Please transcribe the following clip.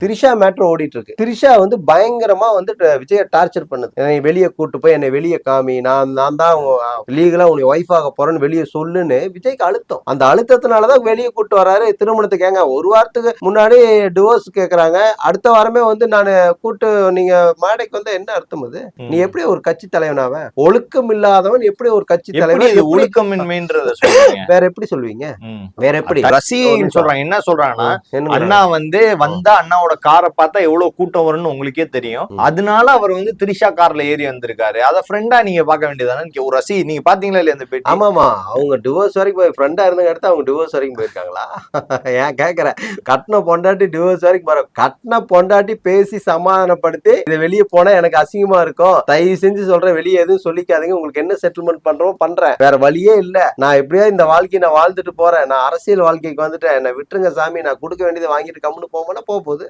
Trisha matter ஓடிட்டு இருக்கு. திரிஷா வந்து பயங்கரமா வந்து விஜய டார்ச்சர் பண்ணுது. என்னை வெளியே கூட்டு போய் என்னை வெளியே காமி, நான் தான் லீகலா உன்னை ஒய்ஃப் ஆக போறேன்னு வெளியே சொல்லுன்னு விஜய்க்கு அழுத்தம். அந்த அழுத்தத்தினாலதான் வெளியே கூட்டு வராரு. திருமணத்துக்கு ஏங்க ஒரு வாரத்துக்கு முன்னாடி டிவோர்ஸ் கேக்குறாங்க, அடுத்த வாரமே வந்து நான் கூட்டு நீங்க மேடைக்கு வந்து என்ன அர்த்தம் அது? நீ எப்படி ஒரு கட்சி தலைவனாவ? ஒழுக்கம் இல்லாதவன் எப்படி ஒரு கட்சி தலைவன்? ஒழுக்கமின்மைன்றத சொல்றீங்க வேற எப்படி சொல்வீங்க? வேற எப்படி ரசிகன் சொல்றாங்க? என்ன சொல்றாங்கன்னா, அண்ணா வந்து வந்தா அண்ணாவோட காரை பார்த்தா எவ்வளவு கூட்டம் வரும்னு உங்களுக்கே தெரியும், அதனால அவர் வந்து திரிஷா கார்ல ஏறி வந்திருக்காரு, அத ஃப்ரெண்டா நீங்க பார்க்க வேண்டியதானே ஒரு ரசி. நீங்க பாத்தீங்களா இல்லையா அந்த பேட்டி? ஆமாமா, அவங்க டிவோர்ஸ் வரைக்கும் போய் ஃப்ரெண்டா இருந்தங்க அடுத்து அவங்க டிவோர்ஸ் வரைக்கும் போயிருக்காங்களா? ஏன் கேக்குறேன். கட்டின பொண்டாட்டி டிவோர்ஸ் வரைக்கும் போற, கட்டின பொண்டாட்டி பேசி சமாதானப்படுத்தி இதை வெளியே போனா எனக்கு அசிங்கமா இருக்கும், தயவு செஞ்சு சொல்றேன் வெளியே எதுவும் சொல்லிக்காதீங்க, உங்களுக்கு என்ன செட்டில்மெண்ட் பண்றோம் பண்றேன், வேற வழியே இல்ல, நான் எப்படியா இந்த வாழ்க்கையை நான் வாழ்ந்துட்டு போறேன், நான் அரசியல் வாழ்க்கைக்கு வந்துட்டேன், என்னை விட்டுருங்க சாமி, நான் கொடுக்க வேண்டியதை வாங்கிட்டு கம்முன்னு போவோம்னா போகுது.